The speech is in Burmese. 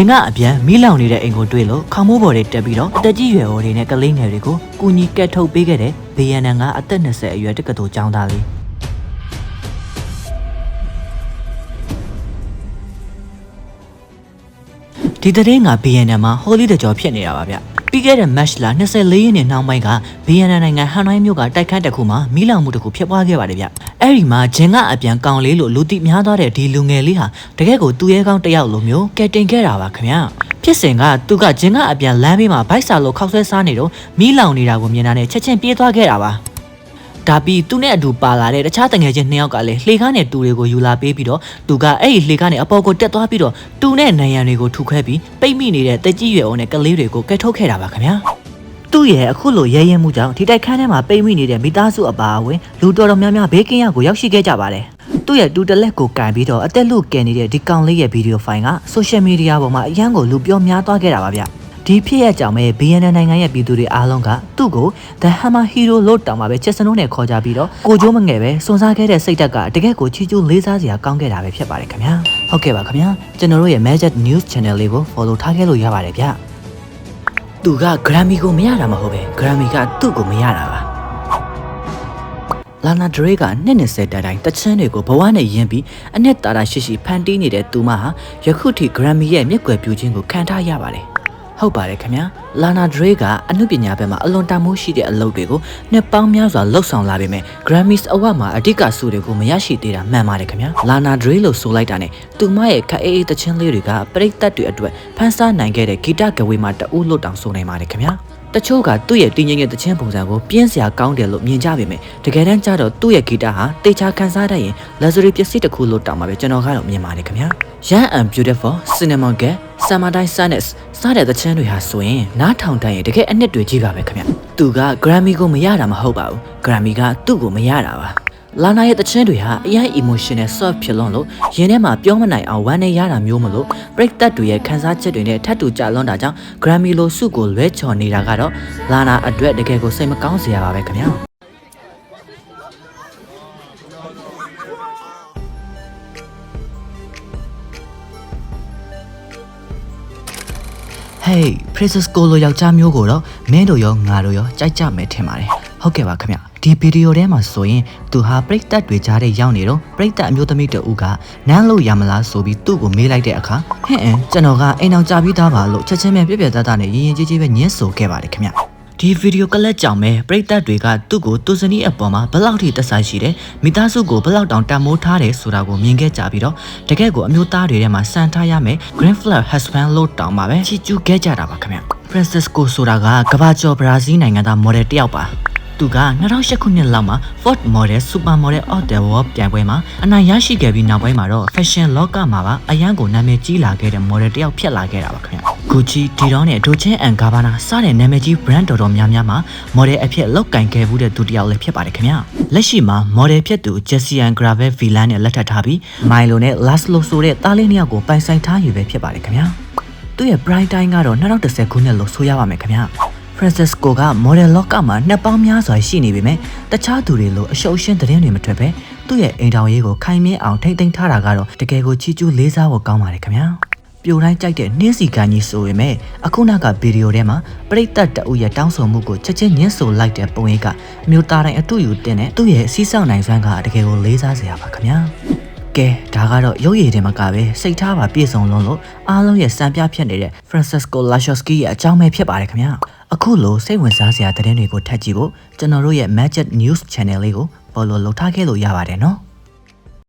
င်ကအပြန်မီးလောင်နေတဲ့အိမ်ကိုတွေ့လို့ခေါင်းမိုးပေါ်တွေတက်ပြီးတော့အတက်ကြီးရွယ်အိုတွေနဲ့ကလေးငယ်တွေကိုကူညီကယ်ထုတ်ပေးခဲ့တဲ့ BNN ကအသက်20အရွယ်တက္ကသိုလ်ကျောင်းသားလေးဒီတဲ့ငါ BNN မှာ Holy တကြောဖြစ်နေတာပါဗျပြီးခဲ့တဲ့ match လာ24ရက်နေ့နှောင်းပိုင်းက BNN နိုင်ငံဟန်နိုင်းမြို့ကတိုက်ခန်းတစ်ခုမှာမီးလောင်မှုတစ်ခုဖြစ်ပွားခဲ့ပါတယ်ဗျအဲ့ဒီမှာဂျင်ကအပြန်ကောင်လေးလို့လူသိများသွားတဲ့ဒီလူငယ်လေးဟာတကယ်ကိုသူရဲကောင်းတစ်ယောက်လိုမျိုးကဲတင်ခဲ့တာပါခင်ဗျဖြစ်စဉ်ကသူကဂျင်ကအပြန်လမ်းဘေးမှာဘိုက်စာလို့ခောက်ဆွဲစားနေတော့မီးလောင်နေတာကိုမြင်တာနဲ့ချက်ချင်းပြေးသွားခဲ့တာပါဒါပြီးသူနဲ့အတူပါလာတဲ့တခြားတငယ်ချင်း2ယောက်ကလည်းလှေကားနဲ့တူတွေကိုယူလာပေးပြီးတော့သူကအဲ့ဒီလှေကားနဲ့အပေါ်ကိုတက်သွားပြီးတော့တူနဲ့နံရံတွေကိုထုခွဲပြီးပိတ်မိနေတဲ့တက်ကြီးရွယ်အောင်နဲ့ကလေးတွေကိုကဲထုတ်ခဲ့တာပါခင်ဗျာသူ့ရဲ့အခုလိုရဲရဲမှုကြောင့်ဒီတိုက်ခန်းထဲမှာပိတ်မိနေတဲ့မိသားစုအပါအဝင်လူတော်တော်များများဘေးကင်းရကိုရောက်ရှိခဲ့ကြပါတယ်သူ့ရဲ့တူတလက်ကိုကန်ပြီးတော့အသက်လူကယ်နေတဲ့ဒီကောင်လေးရဲ့ဗီဒီယိုဖိုင်ကဆိုရှယ်မီဒီယာပေါ်မှာအရန်ကိုလူပြောများသွားခဲ့တာပါဗျဒီဖြစ်ရကြောင်ပဲ BNN နိုင်ငံရဲ့ပြည်သူတွေအားလုံးကသူ့ကို The Hammer Hero လို့တောင်းပါပဲချက်စနုံးနဲ့ခေါ်ကြပြီးတော့ကိုကျိုးမငယ်ပဲစွန်စားခဲ့တဲ့စိတ်ဓာတ်ကတကယ်ကိုချီကျူးလေးစားစရာကောင်းခဲ့တာပဲဖြစ်ပါတယ်ခင်ဗျာဟုတ်ကဲ့ပါခင်ဗျာကျွန်တော်တို့ရဲ့ Magic News Channel လေးကို follow ထားခဲ့လို့ရပါတယ်ဗျသူက Grammy ကိုမရတာမဟုတ်ပဲ Grammy ကသူ့ကိုမရတာပါလာနာဒရေးက20တိုင်တချမ်းတွေကိုဘဝနဲ့ယဉ်ပြီးအနှစ်သာရရှိရှိဖန်တီးနေတဲ့သူမဟာယခုထိ Grammy ရဲ့မျက်ကွယ်ပြုခြင်းကိုခံထားရပါတယ်ဟုတ်ပါတယ်ခင်ဗျာလာနာဒရေးကအမှုပညာဘက်မှာအလွန်တန်ဖိုးရှိတဲ့အလုပ်တွေကိုနှစ်ပေါင်းများစွာလှုပ်ဆောင်လာပေမဲ့ Grammys Award မှာအဓိကဆုတွေကိုမရရှိသေးတာမှန်ပါတယ်ခင်ဗျာလာနာဒရေးလို့ဆိုလိုက်တာနဲ့သူမရဲ့ခက်အေးအေးတခြင်းလေးတွေကပရိသတ်တွေအတွက်ဖန်ဆားနိုင်ခဲ့တဲ့ဂီတကဝေးမှာတအူးလွတ်တောင်ဆိုနိုင်ပါတယ်ခင်ဗျာတချို့ကသူ့ရဲ့တင်းငယ်တဲ့တခြင်းပုံစံကိုပြင်းစရာကောင်းတယ်လို့မြင်ကြပေမဲ့တကယ်တမ်းကျတော့သူ့ရဲ့ဂီတဟာတေချာခန်းစားတတ်ရင် luxury ပစ္စည်းတစ်ခုလို့တောင်ပါပဲကျွန်တော်ကတော့မြင်ပါတယ်ခင်ဗျာ Young and Beautiful Cinema Girl Summertime Sadness စတဲ့တခြင်းတွေဟာဆိုရင်နားထောင်တိုင်းရင်တကယ်အနှစ်တွေကြီးပါပဲခင်ဗျာသူက Grammy ကိုမရတာမဟုတ်ပါဘူး Grammy ကသူ့ကိုမရတာပါလာနာရဲ့တခြင်းတွေဟာအရင် emotional soft ဖြစ်လွန်းလို့ရင်းထဲမှာပြောမနိုင်အောင်ဝမ်းနဲ့ရတာမျိုးမလို့ပရိသတ်တွေရဲ့ခံစားချက်တွေနဲ့ထပ်တူကြလွန်းတာကြောင့် Grammy လိုဆုကိုလွဲချော်နေတာကတော့လာနာအတွက်တကယ်ကိုစိတ်မကောင်းစရာပါပဲခင်ဗျာHey Princess ကိုလိုယောက်ျားမျိုးကိုတော့မင်းတို့ရောငါတို့ရောကြိုက်ကြမယ်ထင်ပါတယ်ဟုတ်ကဲ့ပါခင်ဗျဒီဗီဒီယိုထဲမှာဆိုရင်သူဟာပရိသတ်တွေကြားထဲရောက်နေတော့ပရိသတ်အမျိုးသမီးတဦးကနမ်းလို့ရမလားဆိုပြီးသူ့ကိုမေးလိုက်တဲ့အခါဟင်ကျွန်တော်ကအိမ်အောင်ကြပြီးသားပါလို့ချက်ချင်းပဲပြပြသားသားနဲ့ရင်ရင်ကြီးကြီးပဲညှင်းဆိုခဲ့ပါတယ်ခင်ဗျဒီဗီဒီယိုကလပ်ကြောင့်ပဲပရိသတ်တွေကသူ့ကိုသူစနီးအပေါ်မှာဘလောက်ထိသက်ဆိုင်ရှိတယ်မိသားစုကိုဘလောက်တောင်တန်မိုးထားတယ်ဆိုတာကိုမြင်ခဲ့ကြပြီးတော့တကယ့်ကိုအမျိုးသားတွေထဲမှာစံထားရမယ် Green Flag Husband လို့တောင်းပါပဲချီကျူးခဲ့ကြတာပါခင်ဗျ Francisco ဆိုတာကကမ္ဘာကျော်ဘရာဇီးနိုင်ငံသားမော်ဒယ်တစ်ယောက်ပါသူက2008ခုနှစ်လောက်မှာ Ford Model Super Model of the World ပြိုင်ပွဲမှာအနိုင်ရရှိခဲ့ပြီးနောက်ပိုင်းမှာတော့ Fashion လောကမှာပါအရန်ကိုနာမည်ကြီးလာခဲ့တဲ့ model တစ်ယောက်ဖြစ်လာခဲ့တာပါခင်ဗျ Gucci, Dior နဲ့ Dolce & Gabbana စတဲ့နာမည်ကြီး brand တော်တော်များများမှာ model အဖြစ်လောက်ကင်ခဲ့မှုတဲ့သူတစ်ယောက်လည်းဖြစ်ပါတယ်ခင်ဗျလက်ရှိမှာ model ဖြစ်သူ Jessica Gravel Villan နဲ့လက်ထပ်ထားပြီး Milo နဲ့ Laszlo ဆိုတဲ့သားလေးနှစ်ယောက်ကိုပိုင်ဆိုင်ထားယူပဲဖြစ်ပါတယ်ခင်ဗျသူ့ရဲ့ prime time ကတော့2010ခုနှစ်လို့ဆိုရပါမယ်ခင်ဗျFrancisco က model လောကမှာနှစ်ပေါင်းများစွာရှိနေပေမဲ့တခြားသူတွေလိုအရှုပ်ရှင်းသတင်းတွေမထွက်ပဲသူ့ရဲ့အိမ်ထောင်ရေးကိုခိုင်မြဲအောင်ထိမ့်သိမ်းထားတာကတော့တကယ်ကိုချီကျူးလေးစားဖို့ကောင်းပါတယ်ခင်ဗျာပြိုတိုင်းကြိုက်တဲ့နှင်းစီကန်ကြီးဆိုပေမဲ့အခုနောက်ကဗီဒီယိုထဲမှာပရိသတ်တအုပ်ရဲ့တောင်းဆိုမှုကိုချက်ချင်းညှင်းဆိုလိုက်တဲ့ပုံရိပ်ကအမျိုးသားတိုင်းအတူယူတင်တဲ့သူ့ရဲ့စီးဆောင်နိုင်စွမ်းကတကယ်ကိုလေးစားစရာပါခင်ဗျာကဲဒါကတော့ရုပ်ရည်တင်မကပဲစိတ်ထားပါပြည့်စုံလုံးလို့အားလုံးရဲ့စံပြဖြစ်နေတဲ့ Francisco Laszowski ရဲ့အကြောင်းပဲဖြစ်ပါတယ်ခင်ဗျာအခုလိုစိတ်ဝင်စားစရာသတင်းတွေကိုထပ်ကြည့်ဖို့ကျွန်တော်တို့ရဲ့ Magic News Channel လေးကို follow လုပ်ထားခဲ့လို့ရပါတယ်နော်